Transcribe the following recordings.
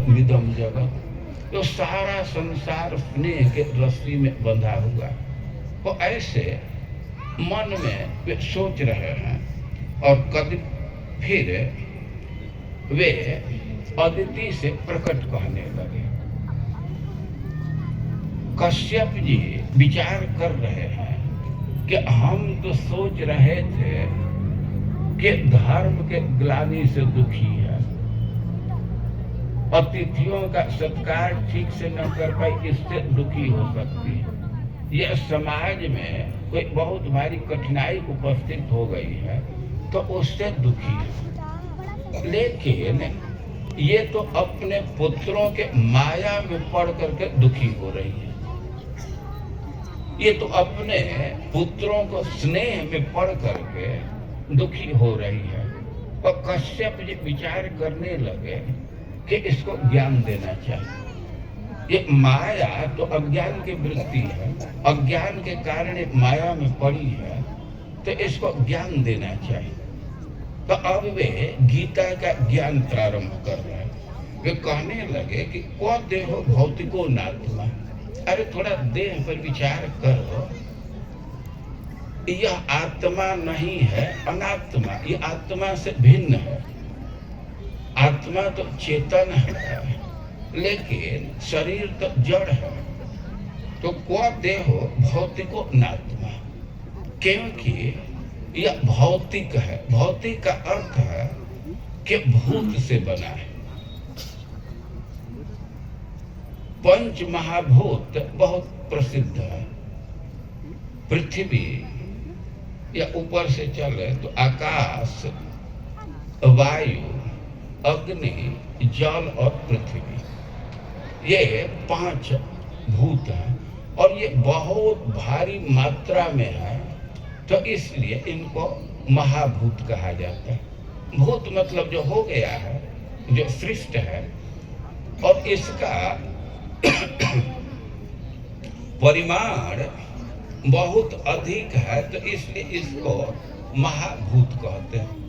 मिदम जगत, तो सारा संसार स्नेह के रस्सी में बंधा हुआ। तो ऐसे मन में वे सोच रहे हैं और कभी फिर वे अदिति से प्रकट कहने लगे। कश्यप जी विचार कर रहे हैं कि हम तो सोच रहे थे कि धर्म के ग्लानि से दुखी है, अतिथियों का सत्कार ठीक से न कर पाई, इससे दुखी हो सकती है। यह समाज में कोई बहुत भारी कठिनाई उपस्थित हो गई है तो उससे दुखी है। लेकिन ये तो अपने पुत्रों के माया में पड़ करके दुखी हो रही है। ये तो अपने पुत्रों को स्नेह में पड़ करके दुखी हो रही है। और कश्यप जी विचार करने लगे कि इसको ज्ञान देना चाहिए। ये माया तो अज्ञान की वृत्ति है, अज्ञान के कारण एक माया में पड़ी है, तो इसको ज्ञान देना चाहिए। तो अब वे गीता का ज्ञान प्रारंभ कर रहे हैं। वे कहने लगे कि को देहो भौतिको नात्मा, अरे थोड़ा देह पर विचार करो, यह आत्मा नहीं है, अनात्मा। ये आत्मा से भिन्न है। आत्मा तो चेतन है, लेकिन शरीर तो जड़ है। तो को देहो भौतिको नात्मा, क्योंकि यह भौतिक है। भौतिक का अर्थ है कि भूत से बना है। पंच महाभूत बहुत प्रसिद्ध है। पृथ्वी या ऊपर से चले तो आकाश, वायु, अग्नि, जल और पृथ्वी, ये 5 भूत हैं और ये बहुत भारी मात्रा में है, तो इसलिए इनको महाभूत कहा जाता है। भूत मतलब जो हो गया है, जो सृष्ट है, और इसका परिमाण बहुत अधिक है, तो इसलिए इसको महाभूत कहते हैं।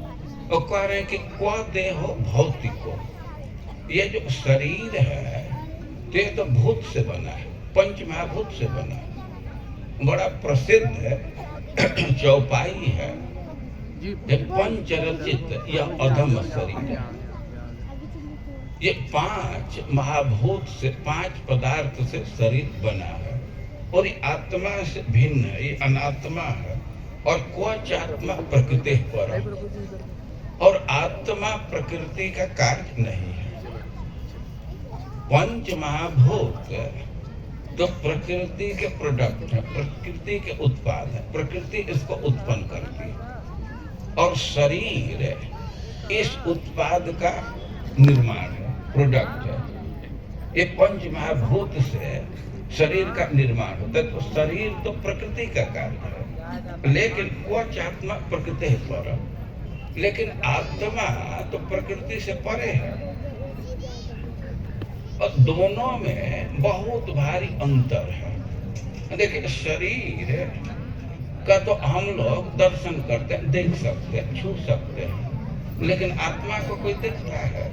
वो कह रहे हैं कि को देहो भौतिको, ये जो शरीर है तो ये तो भूत से बना है, पंच महाभूत से बना है। बड़ा प्रसिद्ध है चौपाई है, पंच रचित यह अधम शरीर। ये 5 महाभूत से, 5 पदार्थ से शरीर बना है और ये आत्मा से भिन्न है, ये अनात्मा है। और क्वचात्मा प्रकृति पर, और आत्मा प्रकृति का कार्य नहीं है। पंच महाभूत तो प्रकृति के प्रोडक्ट है, प्रकृति के उत्पाद है, प्रकृति इसको उत्पन्न करती है। और शरीर इस उत्पाद का निर्माण है, प्रोडक्ट है। ये पंच महाभूत से शरीर का निर्माण होता है। तो शरीर तो प्रकृति का कार्य है, लेकिन क्वचात्मा प्रकृति है पर, लेकिन आत्मा तो प्रकृति से परे है। और दोनों में बहुत भारी अंतर है। देखिए, शरीर का तो हम लोग दर्शन करते हैं, देख सकते हैं, छू सकते हैं, लेकिन आत्मा को कोई देखता है।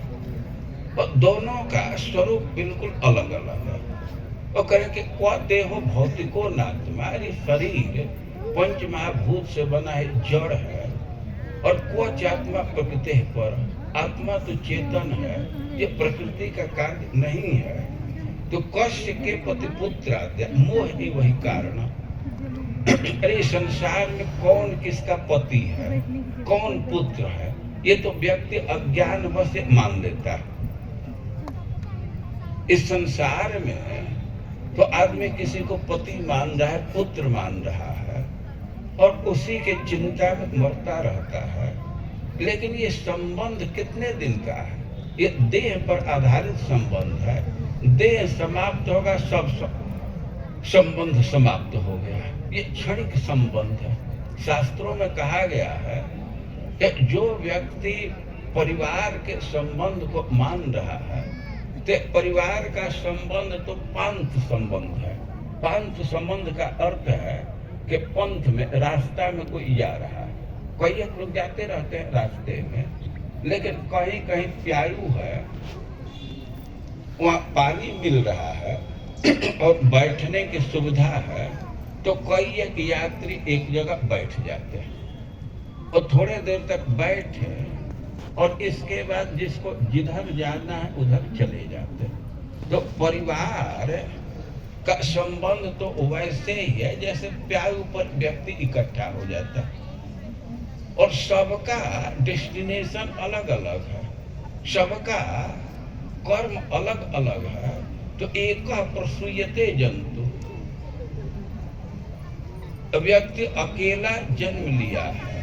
और दोनों का स्वरूप बिल्कुल अलग अलग है। वो कहें कि को देहो भौतिको नात्मा, शरीर पंच महाभूत से बना है, जड़ है। और क्वचात्मा प्रकृति पर, आत्मा तो चेतन है, ये प्रकृति का कार्य नहीं है। तो कश्य के पति पुत्र मोह ही वही कारण। अरे संसार में कौन किसका पति है, कौन पुत्र है, ये तो व्यक्ति अज्ञान वश मान लेता है। इस संसार में तो आदमी किसी को पति मान रहा है, पुत्र मान रहा है, और उसी के चिंता में मरता रहता है। लेकिन ये संबंध कितने दिन का है? ये देह पर आधारित संबंध है। देह समाप्त होगा, सब संबंध समाप्त हो गया। ये क्षणिक संबंध है। शास्त्रों में कहा गया है कि जो व्यक्ति परिवार के संबंध को मान रहा है, तो परिवार का संबंध तो पांथ संबंध है। पांथ संबंध का अर्थ है कि पंथ में, रास्ता में कोई जा रहा है। कई लोग जाते रहते हैं रास्ते में, लेकिन कहीं कहीं प्यायु है, वहाँ पानी मिल रहा है और बैठने की सुविधा है, तो कई एक यात्री एक जगह बैठ जाते हैं और थोड़े देर तक बैठे और इसके बाद जिसको जिधर जाना है उधर चले जाते हैं। तो परिवार का संबंध तो वैसे ही है जैसे प्याऊ पर व्यक्ति इकट्ठा हो जाता है और सबका डेस्टिनेशन अलग अलग है, सबका कर्म अलग अलग है। तो एक प्रसूयते जंतु, व्यक्ति अकेला जन्म लिया है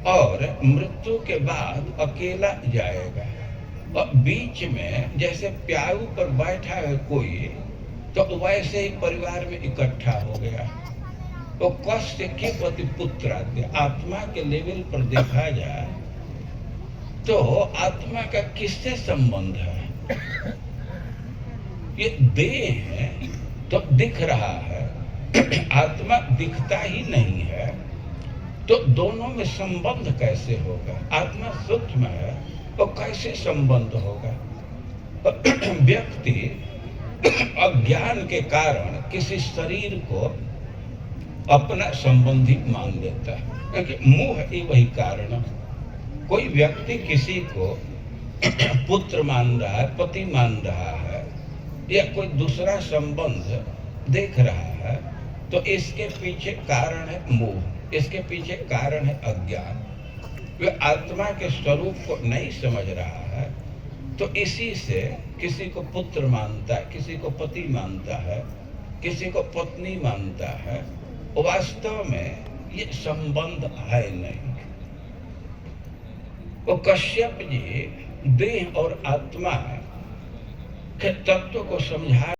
और मृत्यु के बाद अकेला जाएगा और बीच में जैसे प्याऊ पर बैठा है कोई, तो वैसे ही परिवार में इकट्ठा हो गया। तो कष्ट के प्रति पुत्र आते, आत्मा के लेवल पर देखा जाए तो आत्मा का किससे संबंध है? ये देह है तो दिख रहा है, आत्मा दिखता ही नहीं है, तो दोनों में संबंध कैसे होगा? आत्मा सूक्ष्म है तो कैसे संबंध होगा? व्यक्ति अज्ञान के कारण किसी शरीर को अपना संबंधी मान लेता है, क्योंकि मोह ही वही कारण। कोई व्यक्ति किसी को पुत्र मान रहा है, पति मान रहा है, या कोई दूसरा संबंध देख रहा है, तो इसके पीछे कारण है मोह, इसके पीछे कारण है अज्ञान। वह आत्मा के स्वरूप को नहीं समझ रहा है, तो इसी से किसी को पुत्र मानता है, किसी को पति मानता है, किसी को पत्नी मानता है। वास्तव में ये संबंध है नहीं। वो कश्यप जी देह और आत्मा के तत्व को समझा